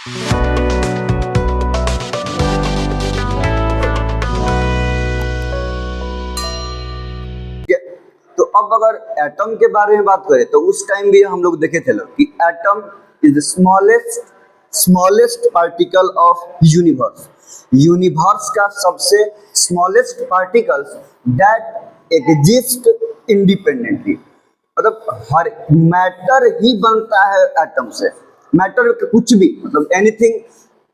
तो अब अगर एटम के बारे में बात करें तो उस टाइम भी हम लोग देखे थे लोग कि atom is the smallest particle of universe. Universe का सबसे smallest particles that exist independently. मतलब हर मैटर ही बनता है एटम से। मैटर कुछ भी, मतलब एनीथिंग,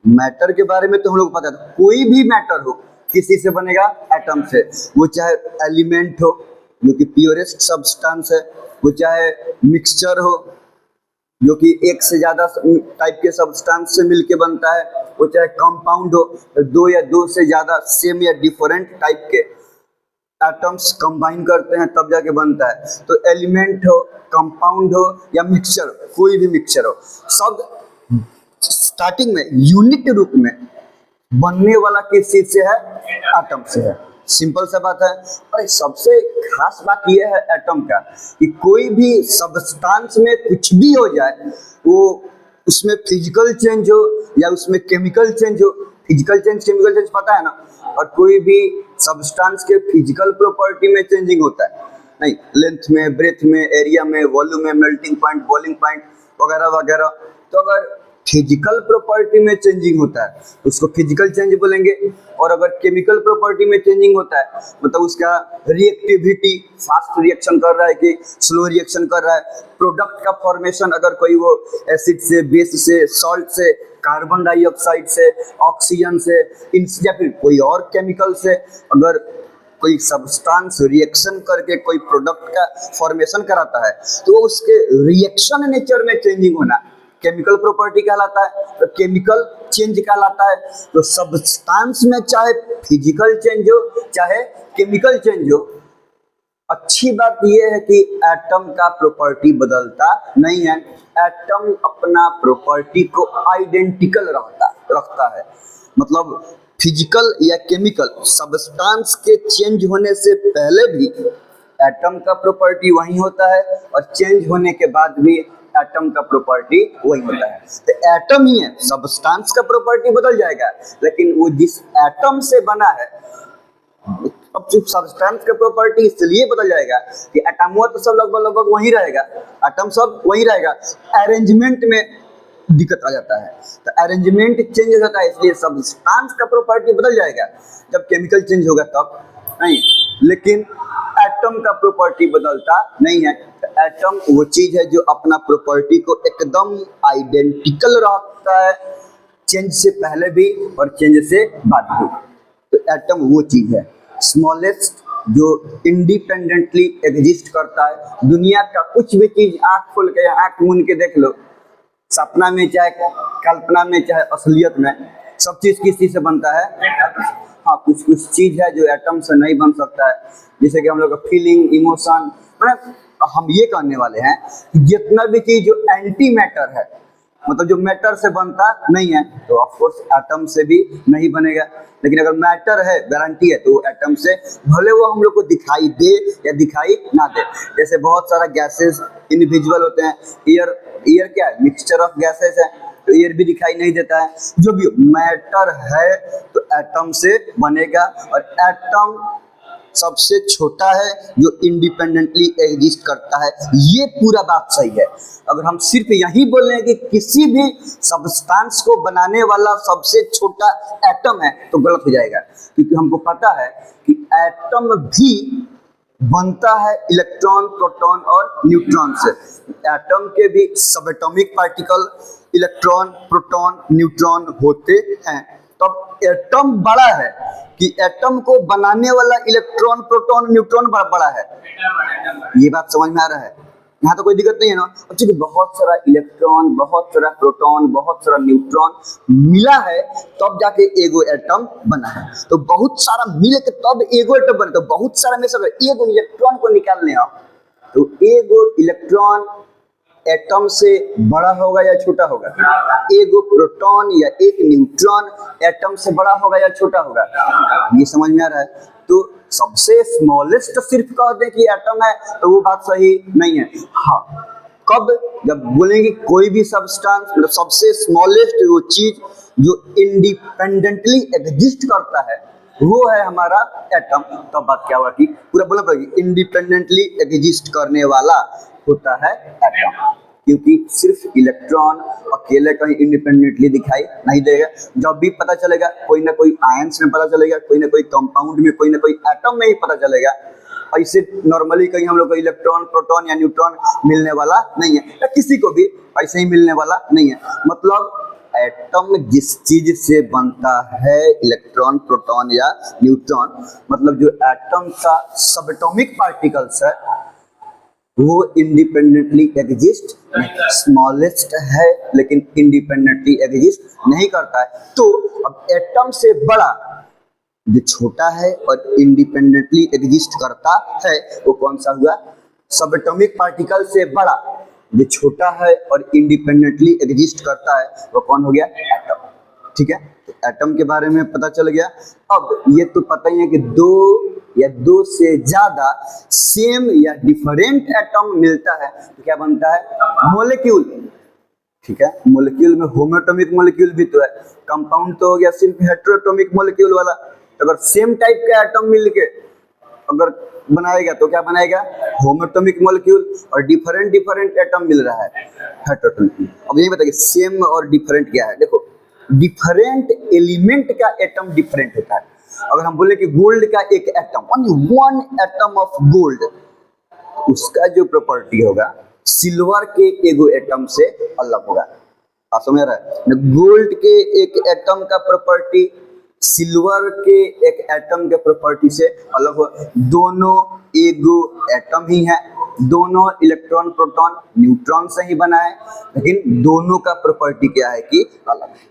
मैटर के बारे में तो हम लोग पता है, कोई भी मैटर हो किसी से बनेगा, एटम से। वो चाहे एलिमेंट हो जो कि प्योरेस्ट सब्सटेंस है, वो चाहे मिक्सचर हो जो कि एक से ज्यादा टाइप के सब्सटेंस से मिलके बनता है, वो चाहे कंपाउंड हो, दो या दो से ज्यादा सेम या डिफरेंट टाइप के एटम्स कंबाइन करते हैं तब जाके बनता है। तो एलिमेंट हो, कंपाउंड हो या मिक्सचर, कोई भी मिक्सचर हो, सब स्टार्टिंग में यूनिट रूप में बनने वाला किस चीज से है? एटम से है। सिंपल सा बात है। और सबसे खास बात यह है एटम का कि कोई भी सब्सटेंस में कुछ भी हो जाए, वो उसमें फिजिकल चेंज हो या उसमें केमिकल चेंज हो, फिजिकल चेंज केमिकल चेंज पता है ना। और कोई भी सब्सटेंस के फिजिकल प्रॉपर्टी में चेंजिंग होता है, नहीं, लेंथ में, ब्रेथ में, एरिया में, वॉल्यूम में, मेल्टिंग पॉइंट, बॉइलिंग पॉइंट वगैरह वगैरह। तो अगर फिजिकल प्रॉपर्टी में चेंजिंग होता है उसको फिजिकल चेंज बोलेंगे। और अगर केमिकल प्रॉपर्टी में चेंजिंग होता है मतलब उसका रिएक्टिविटी, फास्ट रिएक्शन कर रहा है कि स्लो रिएक्शन कर रहा है, प्रोडक्ट का फॉर्मेशन, अगर कोई वो एसिड से, बेस से, सॉल्ट से, कार्बन डाइऑक्साइड से, ऑक्सीजन से, या फिर कोई और केमिकल से अगर कोई सब्सटेंस रिएक्शन करके कोई प्रोडक्ट का फॉर्मेशन कराता है तो उसके रिएक्शन नेचर में चेंजिंग होना केमिकल प्रॉपर्टी कहलाता है, तो केमिकल चेंज कहलाता है। तो सब्सटेंस में चाहे फिजिकल चेंज हो चाहे केमिकल चेंज हो, अच्छी बात यह है कि एटम का प्रॉपर्टी बदलता नहीं है। एटम अपना प्रॉपर्टी को आइडेंटिकल रखता है। मतलब फिजिकल या केमिकल सब्सटेंस के चेंज होने से पहले भी एटम का प्रॉपर्टी वही होता है और चेंज होने के बाद भी एटम का प्रॉपर्टी वही होता है। तो एटम ही है, सब्सटेंस का प्रॉपर्टी बदल जाएगा लेकिन वो जिस एटम से बना है, अब जो सब्सटेंस का प्रॉपर्टी इसलिए बदल जाएगा कि एटम तो सब लगभग वही रहेगा, एटम सब वही रहेगा, अरेंजमेंट में दिक्कत आ जाता है। तो अरेंजमेंट चेंज होता है इसलिए सब्सटेंस का प्रॉपर्टी बदल जाएगा। जब केमिकल चेंज होगा तब नहीं, लेकिन एटम का प्रॉपर्टी बदलता नहीं है। एटम वो चीज है जो अपना प्रॉपर्टी को एकदम आइडेंटिकल रखता है, चेंज से पहले भी और चेंज से बाद भी। तो एटम वो चीज है स्मॉलेस्ट जो इंडिपेंडेंटली एग्जिस्ट करता है। दुनिया का कुछ भी चीज आंख खोल के, आंख मूंद के देख लो, सपना में चाहे कल्पना में चाहे असलियत में, सब चीज किस चीज से बनता है? हाँ, कुछ कुछ चीज है जो एटम से नहीं बन सकता है, जैसे कि हम लोग का फीलिंग, इमोशन। मतलब हम ये कहने वाले हैं कि जितना भी चीज जो एंटी मैटर है, मतलब जो मैटर से बनता नहीं है, तो ऑफ कोर्स एटम से भी नहीं बनेगा। लेकिन अगर मैटर है, गारंटी है, तो एटम से भले वो हम लोग को दिखाई दे या दिखाई ना दे। जैसे बहुत सारा गैसेस इनविजिबल होते हैं। एयर क्या है? मिक्सचर ऑफ गैसेस है, तो एयर भी दिखाई नहीं देता है। जो भी मैटर है तो एटम से बनेगा, और एटम सबसे छोटा है जो इंडिपेंडेंटली एग्जिस्ट करता है। ये पूरा बात सही है। अगर हम सिर्फ यही बोल रहे हैं कि किसी भी सब्सटेंस को बनाने वाला सबसे छोटा एटम है तो गलत हो जाएगा, क्योंकि हमको पता है कि एटम भी बनता है इलेक्ट्रॉन, प्रोटॉन और न्यूट्रॉन से। एटम के भी सब atomic particle electron, proton, neutron होते हैं। तब एटम बड़ा है कि एटम को बनाने वाला इलेक्ट्रॉन, प्रोटॉन, न्यूट्रॉन बड़ा है। ये बात समझ में आ रहा है? यहाँ तो कोई दिक्कत नहीं है ना। अब चूंकि बहुत सारा इलेक्ट्रॉन, बहुत सारा प्रोटॉन, बहुत सारा न्यूट्रॉन मिला है तब जाके एगो एटम बना है। तो बहुत सारा मिले के तब एगो एटम बने। तो बहुत सारा में से एगो इलेक्ट्रॉन को निकालने हो तो एगो इलेक्ट्रॉन एटम से बड़ा होगा या छोटा होगा? एगो प्रोटॉन या एक न्यूट्रॉन एटम से बड़ा होगा या छोटा होगा? ये समझ में आ रहा है? तो सबसे स्मॉलेस्ट सिर्फ कह दें कि एटम है तो वो बात सही नहीं है। हाँ, कब, जब बोलेंगे कोई भी सब्सटेंस मतलब सबसे स्मॉलेस्ट वो चीज जो इंडिपेंडेंटली एग्जिस्ट करता है वो है हमारा एटम। तब बात क्या हुआ कि पूरा बोलना पड़ेगा इंडिपेंडेंटली एग्जिस्ट करने वाला होता है एटम, क्योंकि सिर्फ इलेक्ट्रॉन अकेले कहीं इंडिपेंडेंटली दिखाई नहीं देगा। जब भी पता चलेगा कोई ना कोई आयंस में पता चलेगा, कोई ना कोई कंपाउंड में, कोई ना कोई एटम में ही पता चलेगा। ऐसे नॉर्मली कहीं हम लोग को इलेक्ट्रॉन, प्रोटॉन या न्यूट्रॉन मिलने वाला नहीं है, या किसी को भी ऐसे ही मिलने वाला नहीं है। मतलब एटम जिस चीज से बनता है, इलेक्ट्रॉन, प्रोटॉन या न्यूट्रॉन, मतलब जो एटम का सबएटॉमिक पार्टिकल्स है वो इंडिपेंडेंटली एग्जिस्ट, स्मॉलेस्ट है लेकिन इंडिपेंडेंटली एग्जिस्ट नहीं करता है। तो अब एटम से बड़ा जो छोटा है और इंडिपेंडेंटली एग्जिस्ट करता है वो कौन सा हुआ? सबएटॉमिक पार्टिकल से बड़ा जो छोटा है और इंडिपेंडेंटली एग्जिस्ट करता है वो कौन हो गया? एटम। ठीक है, तो एटम के बारे में पता चल गया। अब ये तो पता ही है कि दो या दो से ज्यादा सेम या डिफरेंट एटम मिलता है तो क्या बनता है? मॉलिक्यूल। ठीक है, मॉलिक्यूल में होमोएटॉमिक मॉलिक्यूल भी तो है, कंपाउंड तो हो गया सिर्फ हेटेरोएटॉमिक मॉलिक्यूल वाला। तो अगर सेम टाइप का एटम मिलके अगर बनाएगा तो क्या बनाएगा? होमोएटॉमिक मॉलिक्यूल। और डिफरेंट डिफरेंट एटम मिल रहा है हेटेरोएटॉमिक। अब ये बताइए सेम और डिफरेंट क्या है? देखो, डिफरेंट एलिमेंट का एटम डिफरेंट होता है। अगर हम बोले कि गोल्ड का एक atom, only one atom of gold, उसका जो प्रॉपर्टी होगा सिल्वर के एगो एटम से अलग होगा। आप समझ रहे हैं? गोल्ड के एक एटम का प्रॉपर्टी सिल्वर के एक एटम के प्रॉपर्टी से अलग हो। दोनों एगो एटम ही है, दोनों इलेक्ट्रॉन, प्रोटॉन, न्यूट्रॉन से ही बना है, लेकिन दोनों का प्रॉपर्टी क्या है कि अलग है।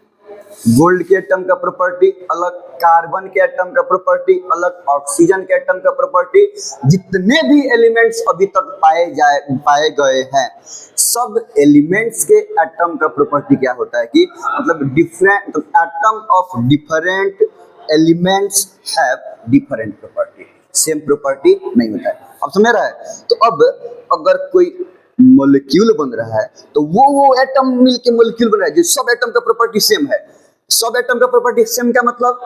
गोल्ड के एटम का प्रॉपर्टी अलग, कार्बन के एटम का प्रॉपर्टी अलग, ऑक्सीजन के एटम का प्रॉपर्टी, जितने भी एलिमेंट्स अभी तक पाए गए हैं सब एलिमेंट्स के एटम का प्रॉपर्टी क्या होता है कि मतलब different atom of different elements have different property, same property नहीं होता है। अब समझ रहा है? तो अब अगर कोई मॉलिक्यूल बन रहा है तो वो एटम मिलके मॉलिक्यूल बन रहा है जो सब एटम का प्रॉपर्टी सेम है। सब एटम का प्रॉपर्टी सेम का मतलब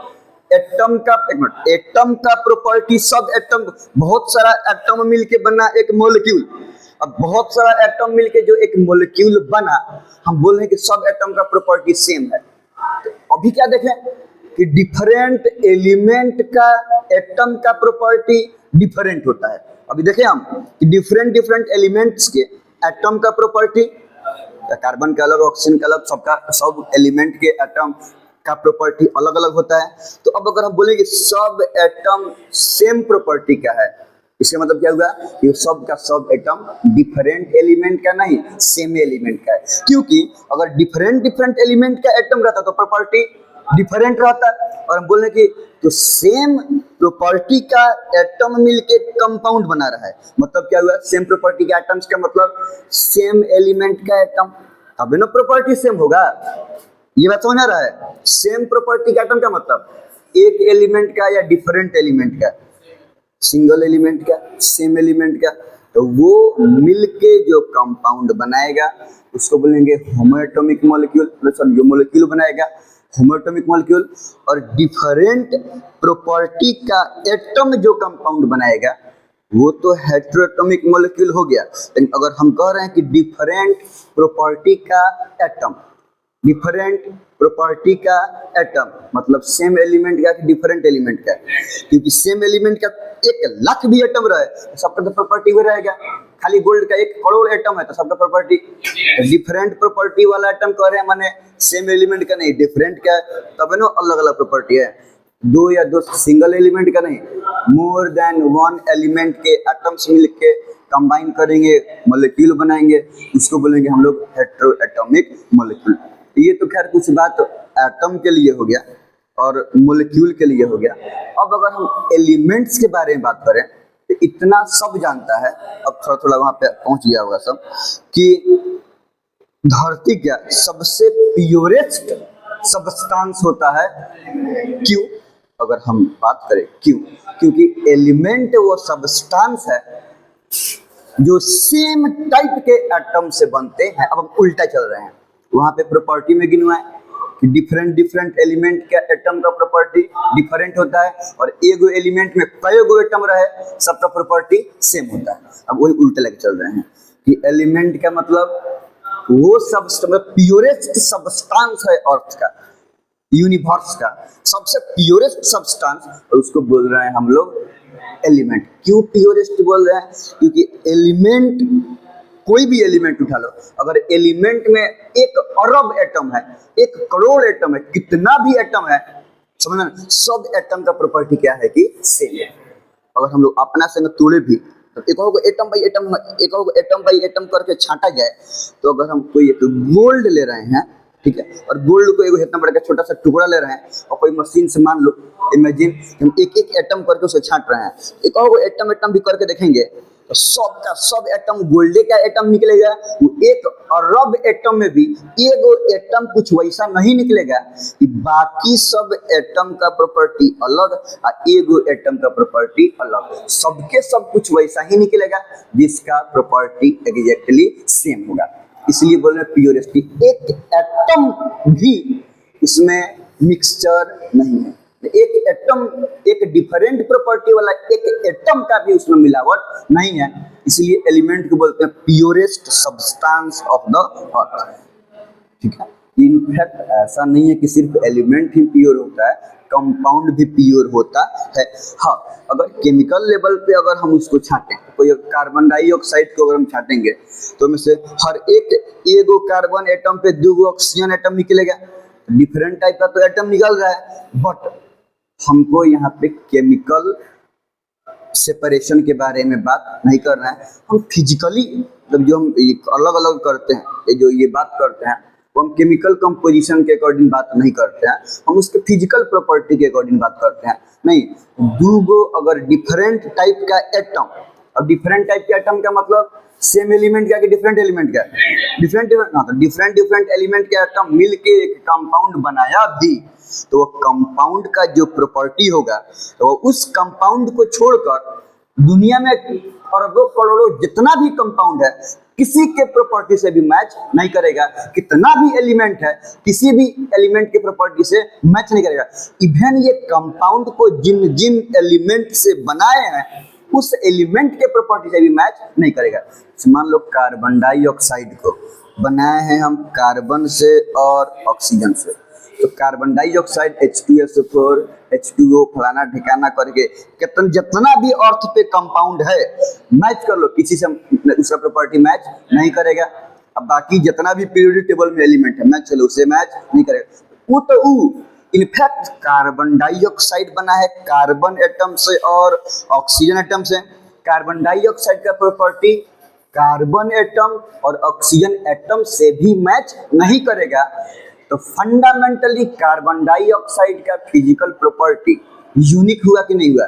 एटम का, एक मिनट, एटम का प्रॉपर्टी सब एटम, बहुत सारा एटम मिलके बना एक मॉलिक्यूल। अब बहुत सारा एटम मिलके जो एक मॉलिक्यूल बना, हम बोल रहे हैं कि सब एटम का प्रॉपर्टी सेम है। तो अभी क्या देखें कि डिफरेंट एलिमेंट का एटम का प्रॉपर्टी डिफरेंट होता है। अभी देखें हम कि डिफरेंट डिफरेंट एलिमेंट्स के एटम का प्रॉपर्टी, कार्बन का अलग, ऑक्सीजन का अलग, सबका सब एलिमेंट के एटम का प्रॉपर्टी अलग अलग होता है। तो अब अगर हम बोलेंगे सब एटम सेम प्रॉपर्टी का है, इसका मतलब क्या हुआ कि सब का सब एटम डिफरेंट एलिमेंट का नहीं, सेम एलिमेंट का है। क्योंकि अगर डिफरेंट डिफरेंट एलिमेंट का एटम रहता तो प्रॉपर्टी डिफरेंट रहता, और हम बोले कि तो सेम प्रॉपर्टी का एटम मिलके कंपाउंड बना रहा है, मतलब क्या हुआ? सेम प्रॉपर्टी के एटम्स का मतलब सेम एलिमेंट का एटम, तभी ना प्रॉपर्टी सेम होगा। ये बात समझ आ रहा है? सेम प्रॉपर्टी का एटम का मतलब एक एलिमेंट का या डिफरेंट एलिमेंट का, सिंगल एलिमेंट का, सेम एलिमेंट का, तो वो मिलके जो कंपाउंड बनाएगा उसको बोलेंगे होमोएटॉमिक मॉलिक्यूल। सॉरी, जो मॉलिक्यूल बनाएगा होमोएटॉमिक मॉलिक्यूल। और डिफरेंट प्रॉपर्टी का एटम जो कंपाउंड बनाएगा वो तो हेटेरोएटॉमिक मॉलिक्यूल हो गया। लेकिन अगर हम कह रहे हैं कि डिफरेंट प्रॉपर्टी का एटम, डिफरेंट प्रॉपर्टी का एटम मतलब सेम एलिमेंट का कि डिफरेंट एलिमेंट का, क्योंकि सेम एलिमेंट का 1,00,000 भी एटम रहे तो सबका तो प्रॉपर्टी भी रहेगा। खाली गोल्ड का 1 करोड़ एटम है तो सबका प्रॉपर्टी डिफरेंट प्रॉपर्टी वाला एटम कह रहे हैं, माने सेम एलिमेंट का नहीं, डिफरेंट का, तब ना अलग अलग प्रॉपर्टी है। दो या दो सिंगल एलिमेंट का नहीं, मोर देन वन एलिमेंट के एटम्स मिलके कंबाइन करेंगे, मॉलिक्यूल बनाएंगे, उसको बोलेंगे हम लोग हेटेरोएटॉमिक मॉलिक्यूल। ये तो खैर कुछ बात एटम के लिए हो गया और मॉलिक्यूल के लिए हो गया। अब अगर हम एलिमेंट्स के बारे में बात करें तो इतना सब जानता है, अब थोड़ा थोड़ा वहां पे पहुंच गया होगा सब, कि धरती का सबसे प्योरेस्ट सब्सटेंस होता है क्यों? अगर हम बात करें क्यों, क्योंकि एलिमेंट वो सब्सटेंस है जो सेम टाइप के एटम से बनते हैं। अब हम उल्टा चल रहे हैं, वहां पे प्रॉपर्टी में गिनवाएं कि डिफरेंट डिफरेंट एलिमेंट का एटम का प्रॉपर्टी डिफरेंट होता है, और एगो एलिमेंट में कई गो एटम रहे सबका प्रॉपर्टी सेम होता है। अब वही उल्टे लेके चल रहे हैं कि एलिमेंट का मतलब वो सब प्योरेस्ट सब्सटेंस है अर्थ का, यूनिवर्स का सबसे प्योरेस्ट सब्सटेंस, और उसको बोल रहे हैं हम लोग एलिमेंट। क्यों प्योरेस्ट बोल रहे हैं? क्योंकि एलिमेंट, कोई भी एलिमेंट उठा लो, अगर एलिमेंट में 1 अरब एटम है, 1 करोड़ एटम है, कितना भी एटम है, समझ में, सब एटम का प्रॉपर्टी क्या है कि सेम है। अगर हम लोग अपना संग तोड़े भी तो एक को एटम बाई एटम, एक को एटम बाई एटम करके छांटा जाए, तो अगर हम कोई एक गोल्ड ले रहे हैं, ठीक है, और गोल्ड को एगो इतना बड़ा छोटा सा टुकड़ा ले रहे हैं, और कोई मशीन से मान लो इमेजिन हम एक एक एटम करके उसे छांट रहे हैं, एक को एटम एटम भी करके देखेंगे तो सब का सब एटम गोल्डे का एटम निकलेगा। वो 1 अरब एटम में भी एगो एटम कुछ वैसा नहीं निकलेगा कि बाकी सब एटम का प्रॉपर्टी अलग और एगो एटम का प्रॉपर्टी अलग, सबके सब कुछ वैसा ही निकलेगा जिसका प्रॉपर्टी एग्जैक्टली सेम होगा। इसलिए बोल रहे प्योरिटी, एक एटम भी इसमें मिक्सचर नहीं है, एक एटम, एक डिफरेंट प्रॉपर्टी वाला एक एटम का भी उसमें मिलावट नहीं है। इसलिए एलिमेंट को बोलते हैं purest substance of the earth, ठीक है। इनफैक्ट ऐसा नहीं है कि सिर्फ एलिमेंट ही प्योर होता है, कंपाउंड भी प्योर होता है। हाँ, अगर केमिकल लेवल पे अगर हम उसको छाटें, कोई कार्बन डाइऑक्साइड को अगर हम छाटेंगे तो में से हर एक एगो कार्बन एटम पे 2 ऑक्सीजन एटम निकलेगा, डिफरेंट टाइप का तो एटम निकल रहा है। बट हमको यहाँ पे केमिकल सेपरेशन के बारे में बात नहीं कर रहे हैं, हम फिजिकली मतलब जो हम अलग अलग करते हैं, ये जो ये बात करते हैं वो हम केमिकल कंपोजिशन के अकॉर्डिंग बात नहीं करते हैं, हम उसके फिजिकल प्रॉपर्टी के अकॉर्डिंग बात करते हैं। नहीं, 2 अगर डिफरेंट टाइप का एटम, अब डिफरेंट टाइप के एटम का मतलब सेम एलिमेंट का कि डिफरेंट एलिमेंट का, डिफरेंट डिफरेंट एलिमेंट के एटम मिल के एक कंपाउंड बनाया भी, तो वो कंपाउंड का जो प्रॉपर्टी होगा तो उस कंपाउंड को छोड़कर दुनिया में अरबों करोड़ों जितना भी कंपाउंड है किसी के प्रॉपर्टी से भी मैच नहीं करेगा। कितना भी एलिमेंट है किसी भी एलिमेंट के प्रॉपर्टी से मैच नहीं करेगा। इवन ये कंपाउंड को जिन जिन एलिमेंट से बनाए हैं उस एलिमेंट के प्रॉपर्टी से भी मैच नहीं करेगा। मान लो कार्बन डाइऑक्साइड को बनाए हैं हम कार्बन से और ऑक्सीजन से, तो कार्बन डाइऑक्साइड H2SO4 H2O फलाना ठिकाना करके कितना जितना भी अर्थ पे कंपाउंड है मैच कर लो, किसी से उसका प्रॉपर्टी मैच नहीं करेगा। अब बाकी जितना भी पीरियोडिक टेबल में एलिमेंट है मैच चलो उसे मैच नहीं करेगा। वो तो इनफैक्ट कार्बन डाइऑक्साइड बना है कार्बन एटम से और ऑक्सीजन एटम से। कार्बन डाइऑक्साइड का प्रॉपर्टी कार्बन एटम और ऑक्सीजन एटम से भी मैच नहीं करेगा। तो फंडामेंटली कार्बन डाइऑक्साइड का फिजिकल प्रॉपर्टी यूनिक हुआ कि नहीं हुआ,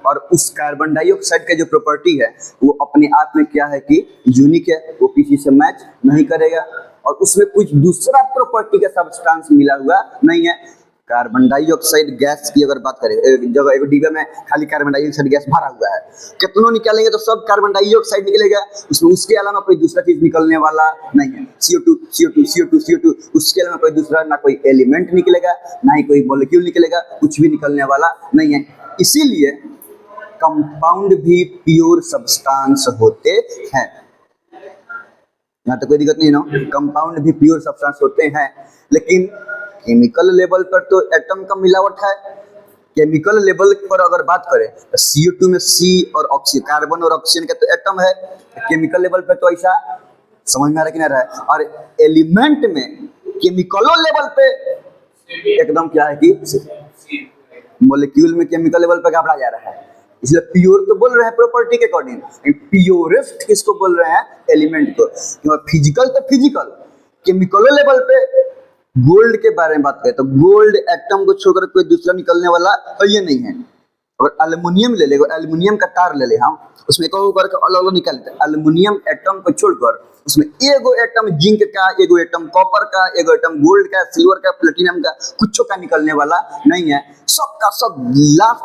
और उस कार्बन डाइऑक्साइड का जो प्रॉपर्टी है वो अपने आप में क्या है कि यूनिक है, वो किसी से मैच नहीं करेगा और उसमें कुछ दूसरा प्रॉपर्टी का सब्सटेंस मिला हुआ नहीं है। कार्बन डाइऑक्साइड गैस की अगर बात करें, एक जगह एक डिब्बे में खाली कार्बन डाइऑक्साइड गैस भरा हुआ है, कितनों निकालेंगे तो सब कार्बन डाइऑक्साइड निकलेगा, उसमें उसके अलावा कोई दूसरा चीज निकलने वाला नहीं है। CO2 उसके अलावा कोई दूसरा ना कोई एलिमेंट निकलेगा ना ही कोई मॉलिक्यूल निकलेगा, कुछ भी निकलने वाला नहीं है। इसीलिए कंपाउंड भी प्योर सब्सटेंस होते हैं, यहाँ तो कोई दिक्कत नहीं ना, कंपाउंड भी प्योर सब्सटेंस होते हैं। लेकिन केमिकल लेवल पर तो एटम का मिलावट है। केमिकल लेवल पर अगर बात करें तो CO2 में C और ऑक्सीजन, कार्बन और ऑक्सीजन का तो एटम है, केमिकल लेवल पर तो ऐसा समझ में आ रहा कि नहीं रहा है। और एलिमेंट में केमिकलो लेवल पे एकदम क्या है कि मॉलिक्यूल में केमिकल लेवल पे घबरा जा रहा है। इसलिए प्योर तो बोल रहे हैं प्रॉपर्टी के अकॉर्डिंग, प्योरेस्ट किसको बोल रहे हैं? एलिमेंट को। फिजिकल तो फिजिकल, केमिकलो लेवल पे गोल्ड के बारे में बात करें तो गोल्ड एटम को छोड़कर कोई दूसरा निकलने वाला ये नहीं है। और एल्युमिनियम ले ले, एल्युमिनियम का तार ले ले, हम उसमें एक करके अलग अलग निकालते हैं। एल्युमिनियम एटम को छोड़कर उसमें एगो एटम जिंक का, एगो एटम कॉपर का, एगो एटम गोल्ड का, सिल्वर का, प्लेटिनम का, कुछ का निकलने वाला नहीं है। सबका सब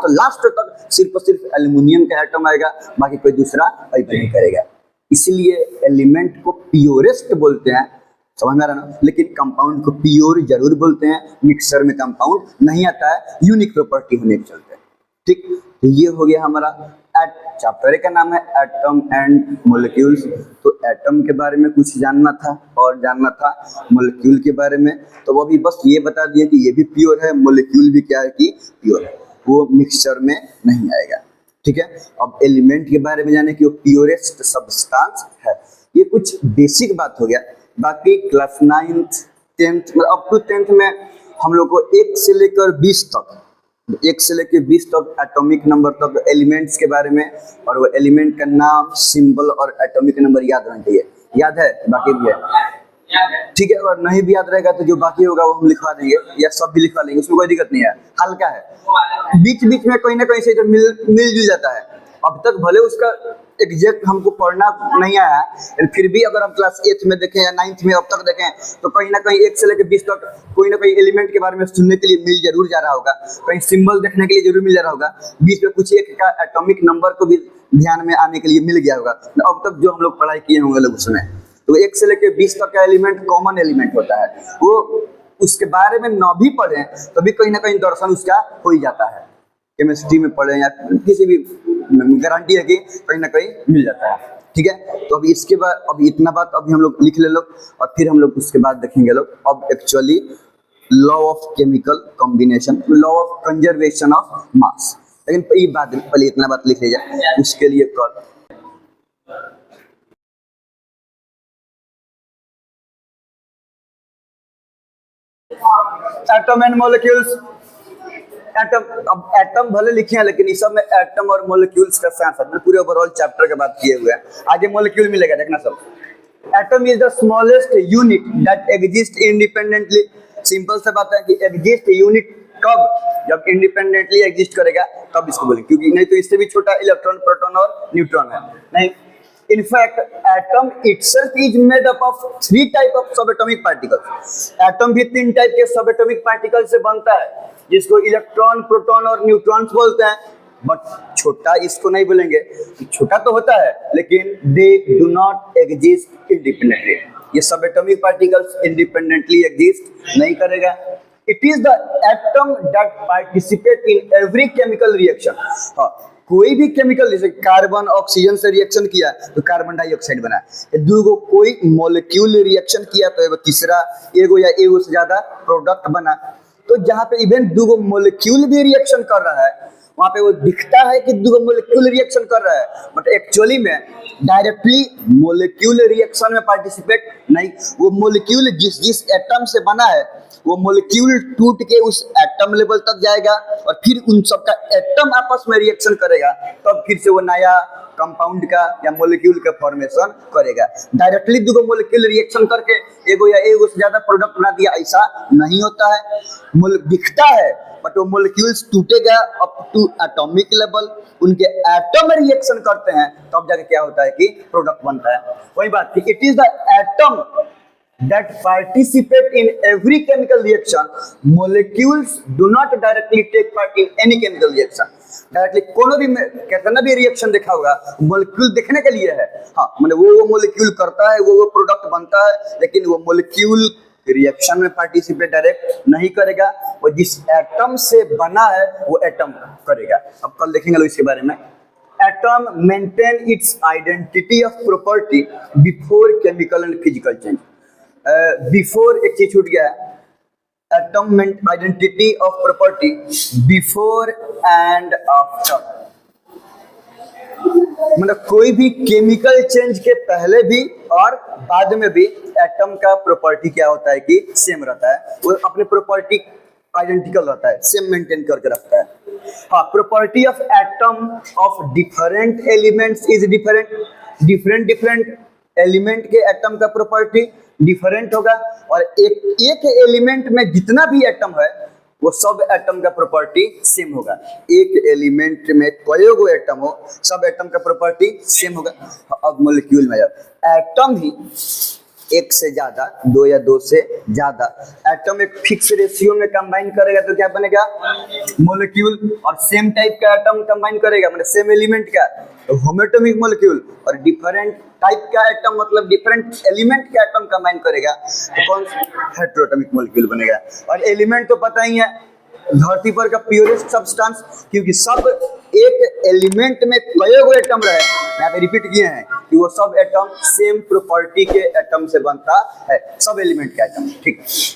लास्ट तक सिर्फ एल्युमिनियम का एटम आएगा, बाकी कोई दूसरा नहीं करेगा। इसलिए एलिमेंट को प्योरेस्ट बोलते हैं, समझ में आ रहा ना, लेकिन कंपाउंड को प्योर जरूर बोलते हैं, मिक्सचर में कंपाउंड नहीं आता है यूनिक प्रॉपर्टी होने के चलते। ठीक, तो ये हो गया हमारा चैप्टर का नाम है एटम एंड मॉलिक्यूल्स। तो एटम के बारे में कुछ जानना था और जानना था मॉलिक्यूल के बारे में, तो वो भी बस ये बता दिया कि ये भी प्योर है, मॉलिक्यूल भी क्या है कि प्योर है, वो मिक्सचर में नहीं आएगा। ठीक है, अब एलिमेंट के बारे में जाने कि वो प्योरेस्ट सब्सटेंस है, ये कुछ बेसिक बात हो गया। बाकी class 9th 10th up to 10th में हम लोग को 1 से लेकर 20 तक, 1 से लेकर 20 तक एटॉमिक नंबर तक एलिमेंट्स के बारे में, और वो एलिमेंट का नाम, सिंबल और एटॉमिक नंबर याद रहना चाहिए। याद है? बाकी भी है? ठीक है, अगर नहीं भी याद रहेगा तो जो बाकी होगा वो हम लिखवा देंगे या सब भी लिखवा लेंगे, उसमें कोई दिक्कत नहीं है, हल्का है। बीच बीच में कहीं ना कहीं से मिल जुल जाता है। अब तक भले उसका एग्जैक्ट हमको पढ़ना नहीं आया है, फिर भी अगर हम क्लास 8th में देखें या 9th में अब तक देखें तो कहीं ना कहीं 1 से लेकर 20 तक कोई ना कोई एलिमेंट के बारे में सुनने के लिए मिल जरूर जा रहा होगा, कहीं सिंबल देखने के लिए जरूर मिल जा रहा होगा, बीच में कुछ एक का एटॉमिक नंबर को भी ध्यान में आने के लिए मिल गया होगा अब तक जो हम लोग पढ़ाई किए होंगे लोग उसमें। तो 1 से लेकर 20 तक का एलिमेंट कॉमन एलिमेंट होता है, वो उसके बारे में न भी पढ़ें तो भी कहीं ना कहीं दर्शन उसका हो ही जाता है। केमिस्ट्री में पढ़ें या किसी भी, गारंटी है कि कहीं ना कहीं मिल जाता है। ठीक है, तो अभी इसके बाद अभी इतना बात अभी हम लोग लिख ले लोग, और फिर हम लोग उसके बाद देखेंगे लोग अब actually law of chemical combination, law of conservation of mass. लेकिन ये बात पहले इतना बात लिख लीजिए, उसके लिए कल एटम एंड मॉलिक्यूल्स। एटम, अब एटम भले लिखे हैं लेकिन इस सब में एटम और मॉलिक्यूल्स का साथ साथ पूरे ओवरऑल चैप्टर के बात किए हुए हैं, आगे मॉलिक्यूल मिलेगा देखना सब। Atom is the smallest unit that exist independently. Simple सा बात है कि एग्जिस्ट यूनिट कब, जब इंडिपेंडेंटली एग्जिस्ट करेगा तब इसको बोलेंगे, क्योंकि नहीं तो इससे भी छोटा इलेक्ट्रॉन, प्रोटॉन और न्यूट्रॉन है नहीं। In fact, atom itself is made up of 3 type of subatomic particles. Atom भी 3 टाइप के सबएटॉमिक पार्टिकल से बनता है, जिसको इलेक्ट्रॉन, प्रोटॉन और न्यूट्रॉन्स बोलते हैं। बट छोटा इसको नहीं बोलेंगे, छोटा तो होता है लेकिन they do not exist independently. ये सबएटॉमिक पार्टिकल्स इंडिपेंडेंटली एग्जिस्ट नहीं करेगा। It is the atom that participate in every chemical reaction. हाँ, कोई भी केमिकल, जैसे कार्बन ऑक्सीजन से रिएक्शन किया तो कार्बन डाइऑक्साइड बना, दूगो कोई मॉलिक्यूल रिएक्शन किया तो एगो तीसरा, एगो या एगो से ज्यादा प्रोडक्ट बना। तो जहाँ पे इवन दूगो मॉलिक्यूल भी रिएक्शन कर रहा है वहाँ पे वो दिखता है कि दूगो मॉलिक्यूल रिएक्शन कर रहा है, बट एक्चुअली में डायरेक्टली मॉलिक्यूल रिएक्शन में पार्टिसिपेट नहीं। वो मॉलिक्यूल जिस जिस एटम से बना है वो मॉलिक्यूल टूट के उस एटम लेवल तक जाएगा और फिर उन सब का एटम आपस में रिएक्शन करेगा, तब फिर से वो नया कंपाउंड का या मॉलिक्यूल का फॉर्मेशन करेगा। डायरेक्टली दूगो मॉलिक्यूल रिएक्शन करके एगो या एगो से ज्यादा प्रोडक्ट बना दिया, ऐसा नहीं होता है। दिखता है बट वो मॉलिक्यूल्स टूटेगा अप टू एटॉमिक लेवल, उनके एटम रिएक्शन करते हैं तब जाके क्या होता है कि प्रोडक्ट बनता है। वही बात कि it is the atom that participate in every chemical reaction. Molecules do not directly take part in any chemical reaction. Directly कोनो भी कितना भी रिएक्शन देखा होगा मॉलिक्यूल देखने के लिए है, हाँ मतलब वो मॉलिक्यूल करता है, वो प्रोडक्ट बनता है, लेकिन वो मॉलिक्यूल रिएक्शन में पार्टिसिपेट डायरेक्ट नहीं करेगा। वो जिस एटम से बना है वो एटम करेगा। अब कल देखेंगे लोग इसके बारे में। Atom maintain its identity of property before chemical and physical change. Before एक चीज छूट गया है, atom identity of property before and after. मतलब कोई भी केमिकल चेंज के पहले भी और बाद में भी एटम का प्रॉपर्टी क्या होता है कि सेम रहता है, वो अपने प्रॉपर्टी आइडेंटिकल रहता है, सेम मेंटेन करके रखता है। हाँ, property of atom of different elements is different. Different element के एटम का प्रॉपर्टी डिफरेंट होगा, और एक एलिमेंट में जितना भी एटम है वो सब एटम का प्रॉपर्टी सेम होगा। एक एलिमेंट में कोई गो एटम हो, सब एटम का प्रॉपर्टी सेम होगा। अब मॉलिक्यूल में एटम ही एक से ज्यादा, दो या दो से ज्यादा एटम एक फिक्स रेशियो में कंबाइन करेगा तो क्या बनेगा, मॉलिक्यूल। और सेम टाइप का एटम कंबाइन करेगा मतलब सेम एलिमेंट का तो होमोटोमिक मॉलिक्यूल, और डिफरेंट टाइप का एटम मतलब डिफरेंट एलिमेंट का एटम कंबाइन करेगा तो कौन हेटेरोटॉमिक मॉलिक्यूल बनेगा। और एलिमेंट तो पता ही है धरती पर का प्योरेस्ट सब्सटेंस, क्योंकि सब एक एलिमेंट में कई गो एटम रहे, यहाँ पे रिपीट किए हैं कि वो सब एटम सेम प्रॉपर्टी के एटम से बनता है, सब एलिमेंट का एटम, ठीक है।